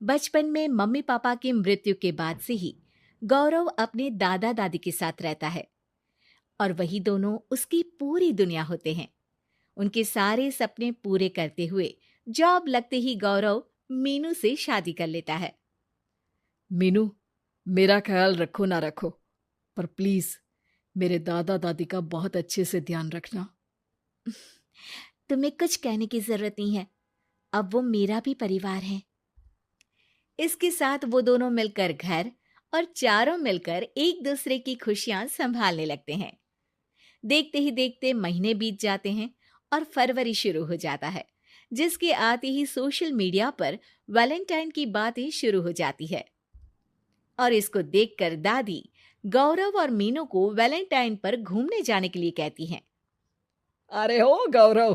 बचपन में mummy papa की मृत्यु के बाद से ही गौरव अपने दादा दादी के साथ रहता है और वही दोनों उसकी पूरी दुनिया होते हैं। उनके सारे सपने पूरे करते हुए जॉब लगते ही गौरव मीनू से शादी कर लेता है। मीनू, मेरा ख्याल रखो ना रखो, पर प्लीज मेरे दादा दादी का बहुत अच्छे से ध्यान रखना। तुम्हें कुछ कहने की जरूरत नहीं है, अब वो मेरा भी परिवार है। इसके साथ वो दोनों मिलकर घर और चारों मिलकर एक दूसरे की खुशियां संभालने लगते हैं। देखते ही देखते महीने बीत जाते हैं और फरवरी शुरू हो जाता है, जिसके आते ही सोशल मीडिया पर वैलेंटाइन की बातें शुरू हो जाती है। और इसको देखकर दादी गौरव और मीनू को वैलेंटाइन पर घूमने जाने के लिए कहती हैं। अरे ओ गौरव,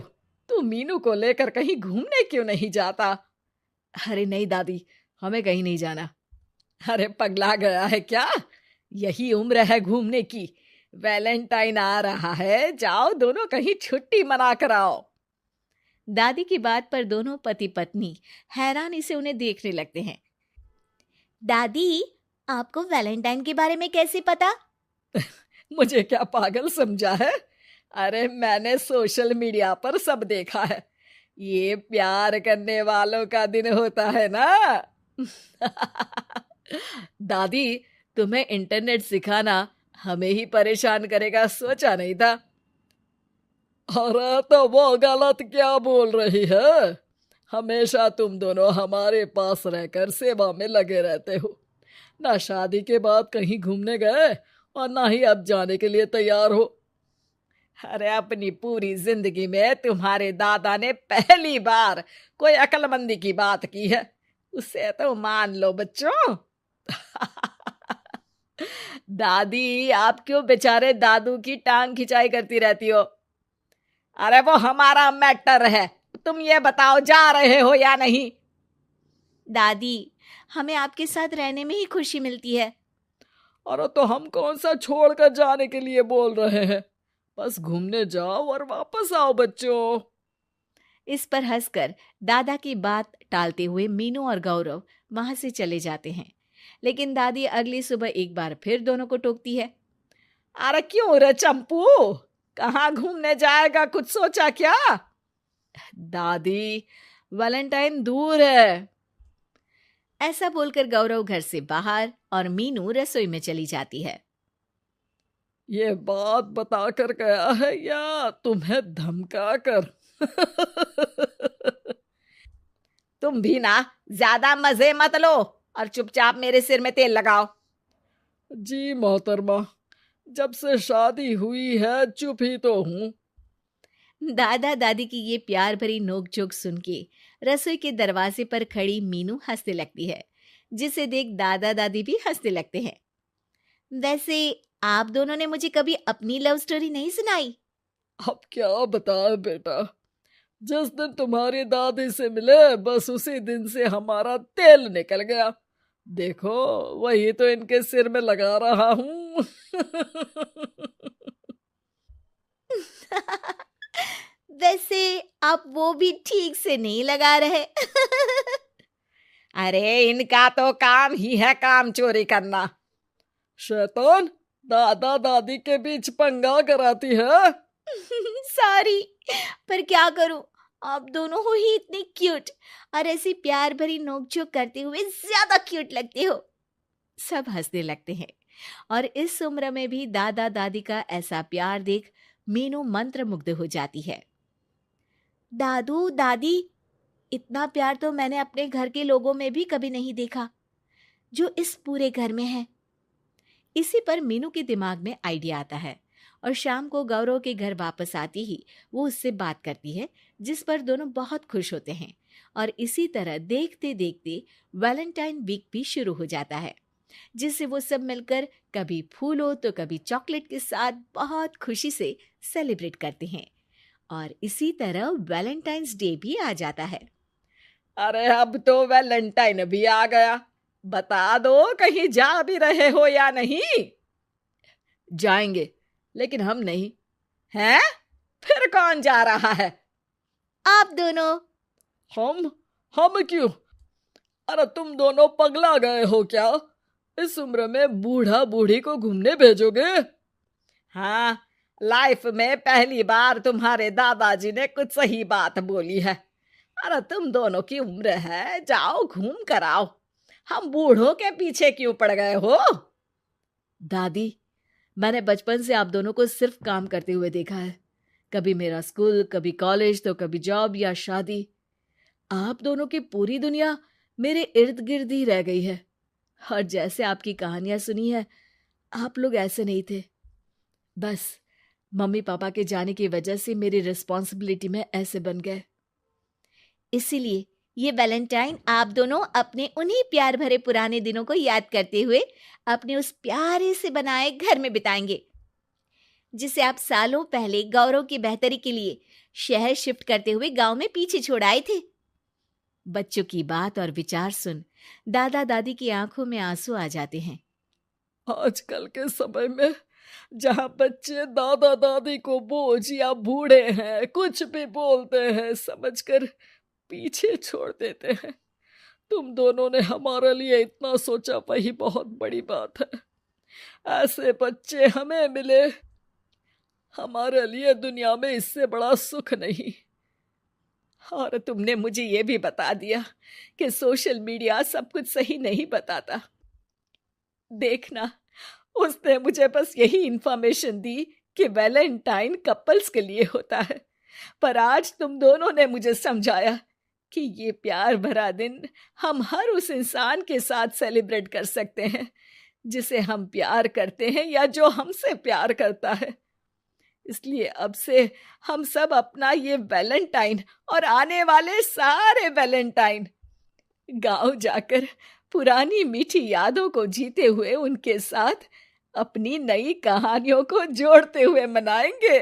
तू मीनू को लेकर कहीं घूमने क्यों नहीं जाता? अरे नहीं दादी, हमें कहीं नहीं जाना। अरे पगला गया है क्या? यही उम्र है घूमने की। वैलेंटाइन आ रहा है, जाओ दोनों कहीं छुट्टी मना कर आओ। दादी की बात पर दोनों पति पत्नी हैरानी से उन्हें देखने लगते हैं। दादी, आपको वैलेंटाइन के बारे में कैसे पता? मुझे क्या पागल समझा है? अरे मैंने सोशल मीडिया पर सब देखा है। ये प्यार करने वालों का दिन होता है ना। दादी, तुम्हें इंटरनेट सिखाना हमें ही परेशान करेगा, सोचा नहीं था। अरे तो वो गलत क्या बोल रही है? हमेशा तुम दोनों हमारे पास रहकर सेवा में लगे रहते हो। ना शादी के बाद कहीं घूमने गए और ना ही अब जाने के लिए तैयार हो। अरे अपनी पूरी जिंदगी में तुम्हारे दादा ने पहली बार कोई अक्लमंदी की बात की है, उसे तो मान लो बच्चों। दादी, आप क्यों बेचारे दादू की टांग खिंचाई करती रहती हो? अरे वो हमारा मैटर है, तुम ये बताओ जा रहे हो या नहीं? दादी, हमें आपके साथ रहने में ही खुशी मिलती है। अरे तो हम कौन सा छोड़कर जाने के लिए बोल रहे हैं? बस घूमने जाओ और वापस आओ बच्चों। इस पर हंसकर दादा की बात टालते हुए मीनू और गौरव वहां से चले जाते हैं। लेकिन दादी अगली सुबह एक बार फिर दोनों को टोकती है। अरे क्यों रे चंपू, कहाँ घूमने जाएगा, कुछ सोचा क्या? दादी, वैलेंटाइन दूर है। ऐसा बोलकर गौरव घर से बाहर और मीनू रसोई में चली जाती है। ये बात बता कर गया है या तुम्हें धमका कर? तुम भी ना ज्यादा मजे मत लो और चुपचाप मेरे सिर में तेल लगाओ। जी मोहतरमा, जब से शादी हुई है चुप ही तो हूँ। दादा दादी की ये प्यार भरी नोकझोंक सुन के रसोई के दरवाजे पर खड़ी मीनू हंसने लगती है, जिसे देख दादा दादी भी हंसने लगते हैं। वैसे आप दोनों ने मुझे कभी अपनी लव स्टोरी नहीं सुनाई। अब क्या बताए बेटा, जिस दिन तुम्हारी दादी से मिले बस उसी दिन से हमारा तेल निकल गया। देखो वही तो इनके सिर में लगा रहा हूँ। वैसे आप वो भी ठीक से नहीं लगा रहे। अरे इनका तो काम ही है काम चोरी करना। शैतान, दादा दादी के बीच पंगा कराती है। सॉरी, पर क्या करूं, आप दोनों हो ही इतने क्यूट और ऐसी प्यार भरी नोकझोंक करते हुए ज्यादा क्यूट लगते हो। सब हंसने लगते हैं और इस उम्र में भी दादा दादी का ऐसा प्यार देख मीनू मंत्रमुग्ध हो जाती है। दादू दादी, इतना प्यार तो मैंने अपने घर के लोगों में भी कभी नहीं देखा जो इस पूरे घर में है। इसी पर मीनू के दिमाग में आइडिया आता है और शाम को गौरव के घर वापस आती ही वो उससे बात करती है, जिस पर दोनों बहुत खुश होते हैं। और इसी तरह देखते देखते वैलेंटाइन वीक भी शुरू हो जाता है, जिससे वो सब मिलकर कभी फूलों तो कभी चॉकलेट के साथ बहुत खुशी से सेलिब्रेट करते हैं। और इसी तरह वैलेंटाइंस डे भी आ जाता है। अरे अब तो वैलेंटाइन भी आ गया, बता दो कहीं जा भी रहे हो या नहीं? जाएंगे, लेकिन हम नहीं। हैं? फिर कौन जा रहा है? आप दोनों। हम क्यों? अरे तुम दोनों पगला गए हो क्या? इस उम्र में बूढ़ा बूढ़ी को घूमने भेजोगे? हाँ, लाइफ में पहली बार तुम्हारे दादाजी ने कुछ सही बात बोली है। अरे तुम दोनों की उम्र है, जाओ घूम कर आओ। हम बूढ़ों के पीछे क्यों पड़ गए हो? दादी, मैंने बचपन से आप दोनों को सिर्फ काम करते हुए देखा है। कभी मेरा स्कूल, कभी कॉलेज, तो कभी जॉब या शादी। आप दोनों की पूरी दुनिया मेरे इर्द गिर्द ही रह गई है। और जैसे आपकी कहानियां सुनी है, आप लोग ऐसे नहीं थे। बस मम्मी पापा के जाने की वजह से मेरी रिस्पॉन्सिबिलिटी में ऐसे बन गए। इसीलिए ये वैलेंटाइन आप दोनों अपने उन्हीं प्यार भरे पुराने दिनों को याद करते हुए अपने उस प्यारे से बनाए घर में बिताएंगे, जिसे आप सालों पहले गौरव की बेहतरी के लिए शहर शिफ्ट करते हुए गांव में पीछे छोड़ आए थे। बच्चों की बात और विचार सुन दादा दादी की आंखों में आंसू आ जाते हैं। आजकल के समय में जहाँ बच्चे दादा दादी को बोझ या बूढ़े हैं कुछ भी बोलते हैं समझकर पीछे छोड़ देते हैं, तुम दोनों ने हमारे लिए इतना सोचा, वही बहुत बड़ी बात है। ऐसे बच्चे हमें मिले, हमारे लिए दुनिया में इससे बड़ा सुख नहीं। और तुमने मुझे ये भी बता दिया कि सोशल मीडिया सब कुछ सही नहीं बताता। देखना, उसने मुझे बस यही इंफॉर्मेशन दी कि वैलेंटाइन कपल्स के लिए होता है, पर आज तुम दोनों ने मुझे समझाया कि ये प्यार भरा दिन हम हर उस इंसान के साथ सेलिब्रेट कर सकते हैं जिसे हम प्यार करते हैं या जो हमसे प्यार करता है। इसलिए अब से हम सब अपना ये वैलेंटाइन और आने वाले सारे वैलेंटाइन गांव जाकर पुरानी मीठी यादों को जीते हुए उनके साथ अपनी नई कहानियों को जोड़ते हुए मनाएंगे।